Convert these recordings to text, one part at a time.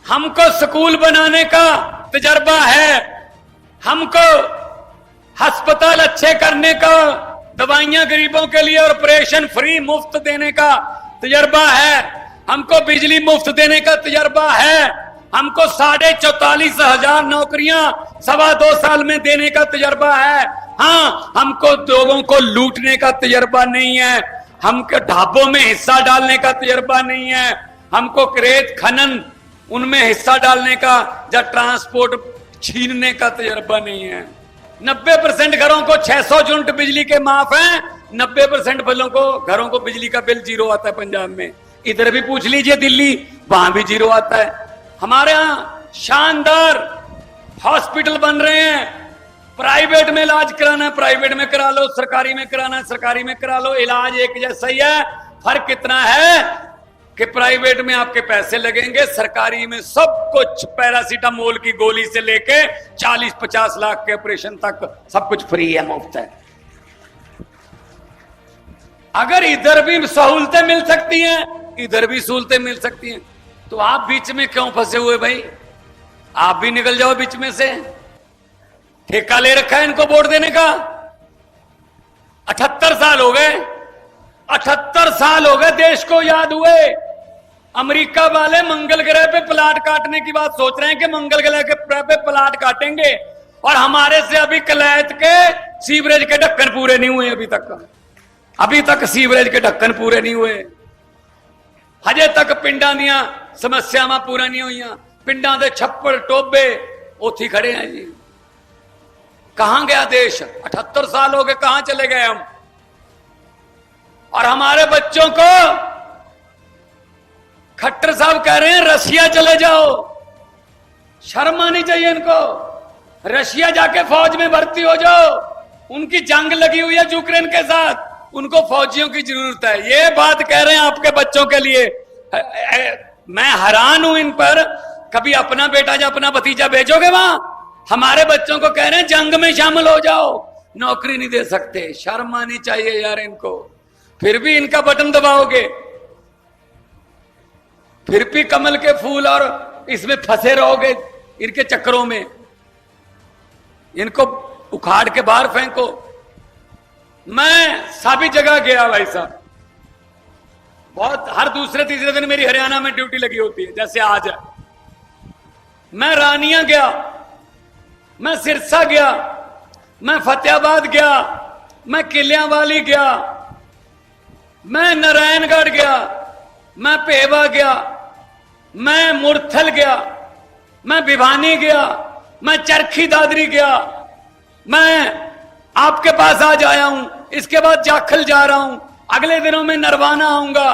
हमको स्कूल बनाने का तजर्बा है, हमको अस्पताल अच्छे करने का, दवाइयां गरीबों के लिए ऑपरेशन फ्री मुफ्त देने का तजर्बा है, हमको बिजली मुफ्त देने का तजर्बा है, हमको 44,500 नौकरियां 2.25 साल में देने का तजर्बा है। हाँ, हमको लोगों को लूटने का तजर्बा नहीं है, हमको ढाबों में हिस्सा डालने का तजर्बा नहीं है, हमको रेत खनन उनमें हिस्सा डालने का या ट्रांसपोर्ट छीनने का तजर्बा नहीं है। 90% घरों को 600 यूनिट बिजली के माफ हैं, 90% घरों को बिजली का बिल 0 आता है पंजाब में। इधर भी पूछ लीजिए दिल्ली, वहां भी 0 आता है। हमारे यहां शानदार हॉस्पिटल बन रहे हैं, प्राइवेट में इलाज कराना है प्राइवेट में करा लो, सरकारी में कराना है सरकारी में करा लो, इलाज एक जैसा ही है। फर्क इतना है कि प्राइवेट में आपके पैसे लगेंगे, सरकारी में सब कुछ पैरासीटामोल की गोली से लेके 40-50 लाख के ऑपरेशन तक सब कुछ फ्री है, मुफ्त है। अगर इधर भी सहूलतें मिल सकती हैं, इधर भी सहूलतें मिल सकती हैं, तो आप बीच में क्यों फंसे हुए भाई? आप भी निकल जाओ बीच में से। ठेका ले रखा है इनको वोट देने का। 78 साल हो गए, 78 साल हो गए देश को याद हुए। अमेरिका वाले मंगल ग्रह पे प्लाट काटने की बात सोच रहे हैं कि मंगल ग्रह के पे प्लाट काटेंगे, और हमारे से अभी कलैत के सीवरेज के ढक्कन पूरे नहीं हुए अभी तक सीवरेज के ढक्कन पूरे नहीं हुए। हजे तक पिंडा दियां समस्यावां पूरा नहीं हुई। पिंडा दे छप्पड़ टोबे उठी खड़े हैं जी। कहां गया देश? 78 साल हो गए, कहां चले गए हम? और हमारे बच्चों को खट्टर साहब कह रहे हैं रशिया चले जाओ। शर्म आनी चाहिए इनको। रशिया जाके फौज में भर्ती हो जाओ, उनकी जंग लगी हुई है यूक्रेन के साथ, उनको फौजियों की जरूरत है। ये बात कह रहे हैं आपके बच्चों के लिए। मैं हैरान हूं इन पर। कभी अपना बेटा या अपना भतीजा भेजोगे वहां? हमारे बच्चों को कह रहे हैं जंग में शामिल हो जाओ, नौकरी नहीं दे सकते। शर्म आनी चाहिए यार इनको। फिर भी इनका बटन दबाओगे, फिर भी कमल के फूल और इसमें फंसे रहोगे, इनके चक्करों में। इनको उखाड़ के बाहर फेंको। मैं सभी जगह गया भाई साहब, बहुत हर दूसरे तीसरे दिन मेरी हरियाणा में ड्यूटी लगी होती है, जैसे आज है। मैं रानिया गया, मैं सिरसा गया, मैं फतेहाबाद गया, मैं किलियांवाली गया, मैं नारायणगढ़ गया, मैं पेवा गया, मैं मुरथल गया, मैं भिवानी गया, मैं चरखी दादरी गया, मैं आपके पास आज आया हूं, इसके बाद जाखल जा रहा हूं, अगले दिनों में नरवाना आऊंगा,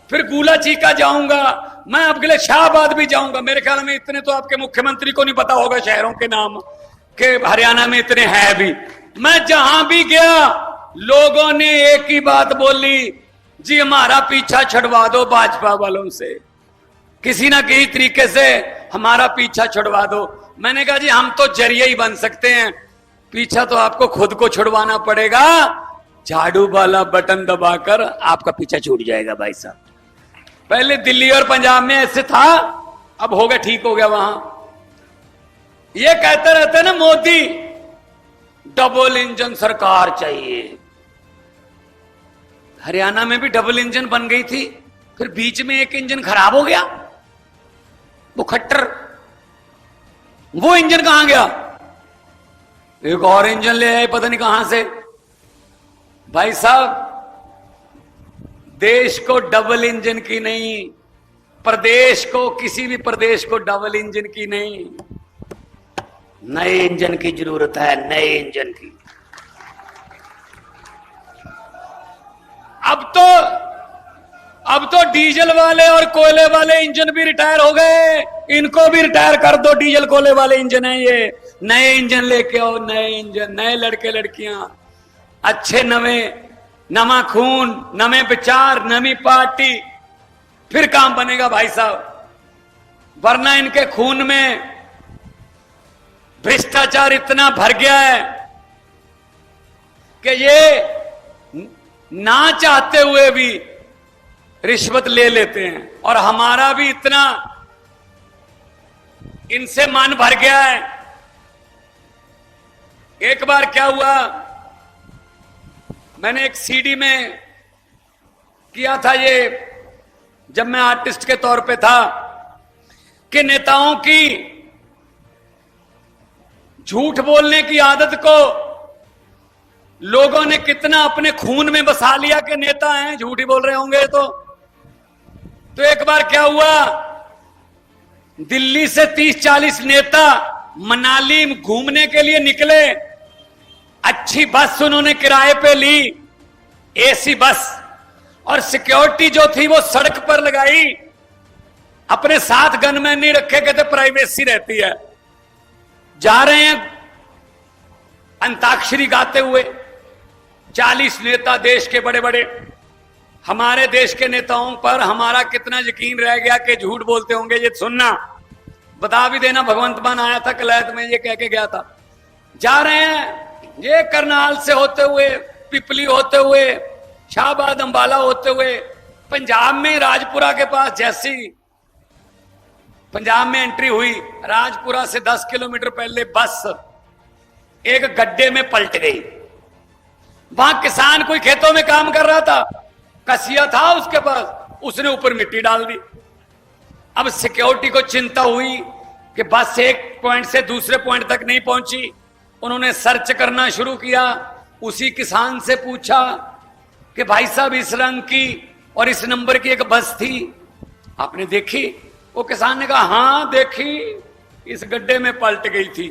फिर गूला चीका जाऊंगा, मैं अगले शाहबाद भी जाऊंगा। मेरे ख्याल में इतने तो आपके मुख्यमंत्री को नहीं पता होगा शहरों के नाम, के हरियाणा में इतने हैं भी। मैं जहां भी गया लोगों ने एक ही बात बोली, जी हमारा पीछा छुड़वा दो भाजपा वालों से, किसी ना किसी तरीके से हमारा पीछा छुड़वा दो। मैंने कहा जी हम तो जरिए ही बन सकते हैं, पीछा तो आपको खुद को छुड़वाना पड़ेगा। झाड़ू वाला बटन दबाकर आपका पीछा छूट जाएगा भाई साहब। पहले दिल्ली और पंजाब में ऐसे था, अब हो गया, ठीक हो गया वहां। ये कहते रहते ना मोदी डबल इंजन सरकार चाहिए। हरियाणा में भी डबल इंजन बन गई थी, फिर बीच में एक इंजन खराब हो गया, वो खट्टर, वो इंजन कहां गया? एक और इंजन ले आए पता नहीं कहां से। भाई साहब देश को डबल इंजन की नहीं, प्रदेश को, किसी भी प्रदेश को डबल इंजन की नहीं, नए इंजन की जरूरत है, नए इंजन की। अब तो डीजल वाले और कोयले वाले इंजन भी रिटायर हो गए, इनको भी रिटायर कर दो। डीजल कोयले वाले इंजन है ये, नए इंजन लेके आओ, नए इंजन, नए लड़के लड़कियां, अच्छे नवे, नवा खून, नवे विचार, नवी पार्टी, फिर काम बनेगा भाई साहब। वरना इनके खून में भ्रष्टाचार इतना भर गया है कि ये ना चाहते हुए भी रिश्वत ले लेते हैं। और हमारा भी इतना इनसे मन भर गया है। एक बार क्या हुआ, मैंने एक सीडी में किया था ये, जब मैं आर्टिस्ट के तौर पे था, कि नेताओं की झूठ बोलने की आदत को लोगों ने कितना अपने खून में बसा लिया कि नेता हैं, झूठ ही बोल रहे होंगे। तो एक बार क्या हुआ, दिल्ली से 30-40 नेता मनाली घूमने के लिए निकले। अच्छी बस उन्होंने किराए पे ली, एसी बस, और सिक्योरिटी जो थी वो सड़क पर लगाई। अपने साथ गनमैन नहीं रखे, कहते प्राइवेसी रहती है। जा रहे हैं अंताक्षरी गाते हुए 40 नेता देश के बड़े बड़े। हमारे देश के नेताओं पर हमारा कितना यकीन रह गया कि झूठ बोलते होंगे। ये सुनना, बता भी देना, भगवंत मान आया था कलैत में, ये कह के गया था। जा रहे हैं ये करनाल से होते हुए, पिपली होते हुए, शाहबाद अंबाला होते हुए, पंजाब में राजपुरा के पास जैसी पंजाब में एंट्री हुई, राजपुरा से 10 किलोमीटर पहले बस एक गड्ढे में पलट गई। वहां किसान कोई खेतों में काम कर रहा था, कसिया था उसके पास, उसने ऊपर मिट्टी डाल दी। अब सिक्योरिटी को चिंता हुई कि बस एक पॉइंट से दूसरे पॉइंट तक नहीं पहुंची। उन्होंने सर्च करना शुरू किया। उसी किसान से पूछा कि भाई साहब, इस रंग की और इस नंबर की एक बस थी, आपने देखी? वो किसान ने कहा हाँ देखी, इस गड्ढे में पलट गई थी।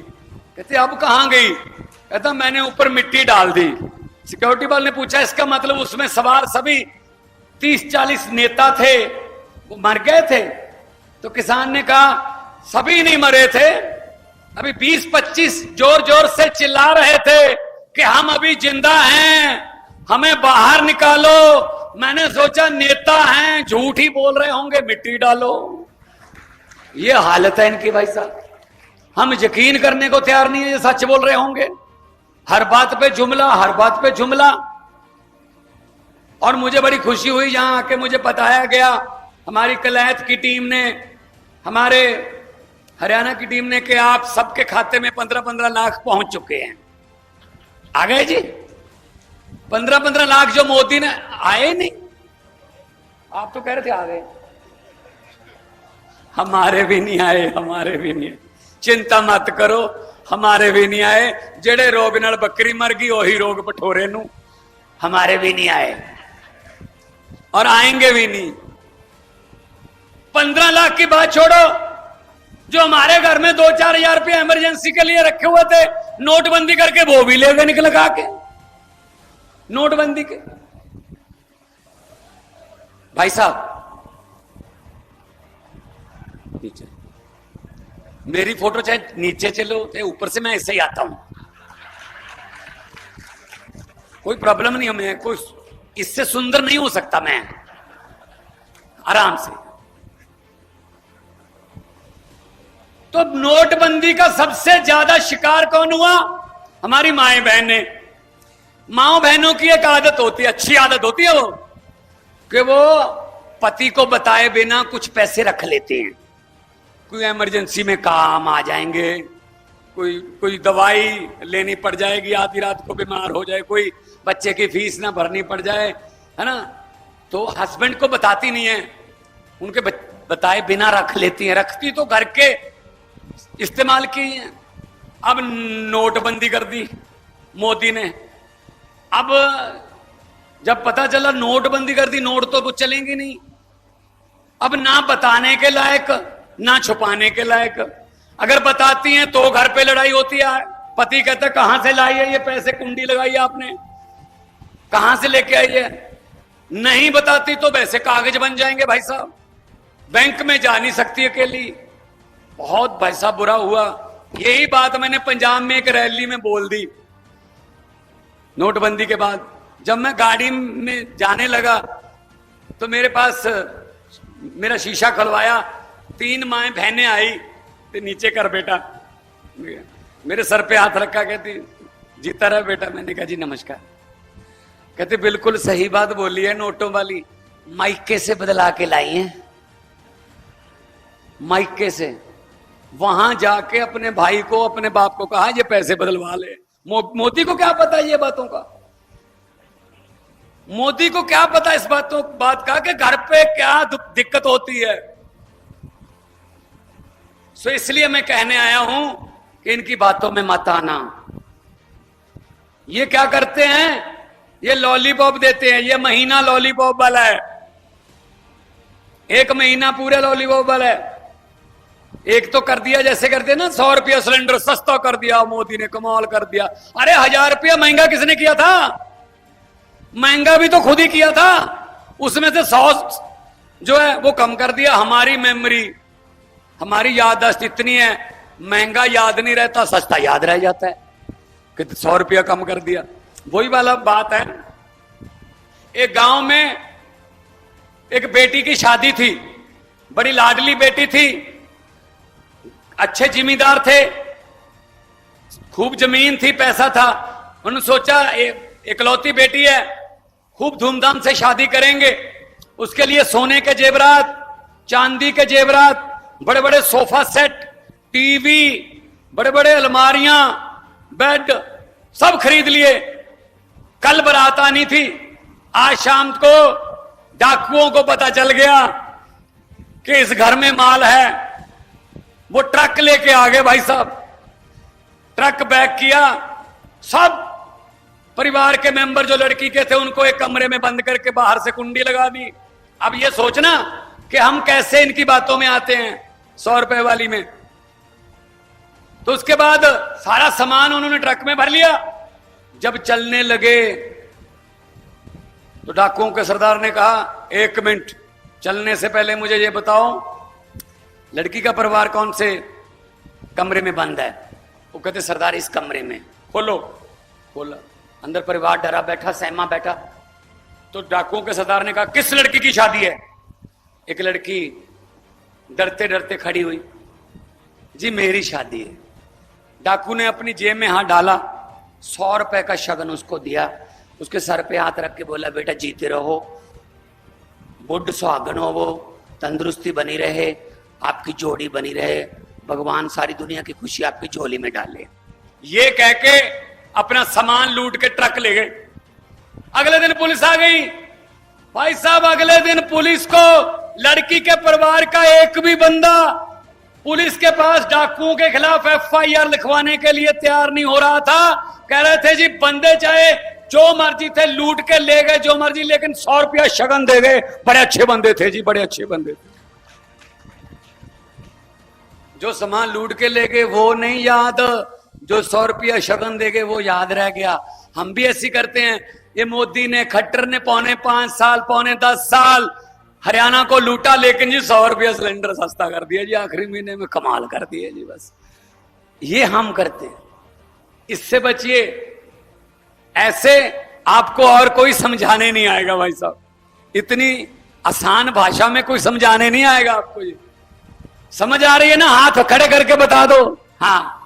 कहते अब कहां गई? कहता मैंने ऊपर मिट्टी डाल दी। सिक्योरिटी वाले ने पूछा इसका मतलब उसमें सवार सभी 30-40 नेता थे, वो मर गए थे? तो किसान ने कहा सभी नहीं मरे थे, अभी 20-25 जोर जोर से चिल्ला रहे थे कि हम अभी जिंदा हैं, हमें बाहर निकालो। मैंने सोचा नेता हैं, झूठ ही बोल रहे होंगे, मिट्टी डालो। ये हालत है इनकी भाई साहब। हम यकीन करने को तैयार नहीं है ये सच बोल रहे होंगे। हर बात पे जुमला, हर बात पे जुमला। और मुझे बड़ी खुशी हुई यहां आके मुझे बताया गया, हमारी कलैत की टीम ने, हमारे हरियाणा की टीम ने, कि आप सबके खाते में 15-15 लाख पहुंच चुके हैं। आ गए जी 15-15 लाख, जो मोदी ने आए नहीं। आप तो कह रहे थे आ गए, हमारे भी नहीं आए, हमारे भी नहीं आए। चिंता मत करो, हमारे भी नहीं आए। जेड़े रोग नाल बकरी मर गई वही रोग पठोरे नू, हमारे भी नहीं आए और आएंगे भी नहीं। 15 लाख की बात छोड़ो, जो हमारे घर में 2-4 हजार रुपये इमरजेंसी के लिए रखे हुए थे, नोटबंदी करके वो भी ले गए निकल लगा के, नोटबंदी के। भाई साहब नीचे, मेरी फोटो चाहे नीचे चलो चाहे ऊपर से, मैं ऐसे ही आता हूं, कोई प्रॉब्लम नहीं है। मैं कोई इससे सुंदर नहीं हो सकता, मैं आराम से। तो नोटबंदी का सबसे ज्यादा शिकार कौन हुआ? हमारी माएं बहनें। माओ बहनों की एक आदत होती है, अच्छी आदत होती है वो, कि वो पति को बताए बिना कुछ पैसे रख लेते हैं। कोई इमरजेंसी में काम आ जाएंगे, कोई दवाई लेनी पड़ जाएगी, आधी रात को बीमार हो जाए, कोई बच्चे की फीस ना भरनी पड़ जाए, है ना, तो हस्बैंड को बताती नहीं है, उनके बताए बिना रख लेती हैं। रखती तो घर के इस्तेमाल की है। अब नोटबंदी कर दी मोदी ने। अब जब पता चला नोटबंदी कर दी, नोट तो कुछ चलेंगे नहीं। अब ना बताने के लायक ना छुपाने के लायक। अगर बताती हैं तो घर पे लड़ाई होती है। पति कहता कहां से लाई है ये पैसे, कुंडी लगाई आपने, कहां से लेके आई है? नहीं बताती तो वैसे कागज बन जाएंगे भाई साहब, बैंक में जा नहीं सकती अकेली। बहुत भाई साहब बुरा हुआ। यही बात मैंने पंजाब में एक रैली में बोल दी नोटबंदी के बाद। जब मैं गाड़ी में जाने लगा तो मेरे पास मेरा शीशा खुलवाया, 3 माएं बहनें आई, तो नीचे कर बेटा, मेरे सर पे हाथ रखा, कहती जीता रहा बेटा। मैंने कहा जी नमस्कार। कहते बिल्कुल सही बात बोली है, नोटों वाली माइके से बदला के लाई है, माइके से। वहां जाके अपने भाई को, अपने बाप को कहा ये पैसे बदलवा ले। मोदी को क्या पता ये बातों का? मोदी को क्या पता इस बात का कि घर पे क्या दिक्कत होती है। सो इसलिए मैं कहने आया हूं कि इनकी बातों में मत आना। ये क्या करते हैं? ये लॉलीपॉप देते हैं। ये महीना लॉलीपॉप वाला है, एक महीना पूरे लॉलीपॉप वाला है। एक तो कर दिया, जैसे करते ना 100 रुपया सिलेंडर सस्ता कर दिया मोदी ने, कमाल कर दिया। अरे 1000 रुपया महंगा किसने किया था? महंगा भी तो खुद ही किया था। उसमें से 100 जो है वो कम कर दिया। हमारी मेमोरी, हमारी याददाश्त इतनी है, महंगा याद नहीं रहता, सस्ता याद रह जाता है कि 100 रुपया कम कर दिया। वही वाला बात है। एक गांव में एक बेटी की शादी थी, बड़ी लाडली बेटी थी, अच्छे जिम्मेदार थे, खूब जमीन थी, पैसा था। उन्होंने सोचा इकलौती बेटी है, खूब धूमधाम से शादी करेंगे। उसके लिए सोने के जेवरात, चांदी के जेवरात, बड़े बड़े सोफा सेट, टीवी, बड़े बड़े अलमारियां, बेड सब खरीद लिए। कल बारात आनी थी। आज शाम को डाकुओं को पता चल गया कि इस घर में माल है। वो ट्रक लेके आ गए भाई साहब। ट्रक बैक किया, सब परिवार के मेंबर जो लड़की के थे उनको एक कमरे में बंद करके बाहर से कुंडी लगा दी। अब ये सोचना कि हम कैसे इनकी बातों में आते हैं 100 रुपए वाली में। तो उसके बाद सारा सामान उन्होंने ट्रक में भर लिया। जब चलने लगे तो डाकुओं के सरदार ने कहा, 1 मिनट, चलने से पहले मुझे ये बताओ लड़की का परिवार कौन से कमरे में बंद है? वो कहते सरदार इस कमरे में। खोलो। खोला, अंदर परिवार डरा बैठा, सहमा बैठा। तो डाकुओं के सरदार ने कहा, किस लड़की की शादी है? एक लड़की डरते डरते खड़ी हुई, जी मेरी शादी है। डाकू ने अपनी जेब में हाथ डाला, 100 रुपए का शगन उसको दिया। उसके सर पे हाथ रख के बोला, बेटा जीते रहो, बुढ़ सुहागन हो, वो तंदुरुस्ती बनी रहे, आपकी जोड़ी बनी रहे, भगवान सारी दुनिया की खुशी आपकी झोली में डाले। ये कह के अपना सामान लूट के ट्रक ले गए। अगले दिन पुलिस आ गई। भाई साहब अगले दिन पुलिस को लड़की के परिवार का एक भी बंदा पुलिस के पास डाकुओं के खिलाफ FIR लिखवाने के लिए तैयार नहीं हो रहा था। कह रहे थे जी बंदे चाहे जो मर्जी थे लूट के ले गए जो मर्जी, लेकिन 100 रुपया शगन दे गए। बड़े अच्छे बंदे थे जी, बड़े अच्छे बंदे थे। जो सामान लूट के ले गए वो नहीं याद, जो 100 रुपया शगन दे गए वो याद रह गया। हम भी ऐसी करते हैं। ये मोदी ने, खट्टर ने पौने 5 साल, पौने 10 साल हरियाणा को लूटा, लेकिन जी 100 रुपया सिलेंडर सस्ता कर दिया जी, आखिरी महीने में कमाल कर दिया जी। बस ये हम करते हैं। इससे बचिए। ऐसे आपको और कोई समझाने नहीं आएगा भाई साहब। इतनी आसान भाषा में कोई समझाने नहीं आएगा आपको। ये समझ आ रही है ना? हाथ खड़े करके बता दो। हाँ,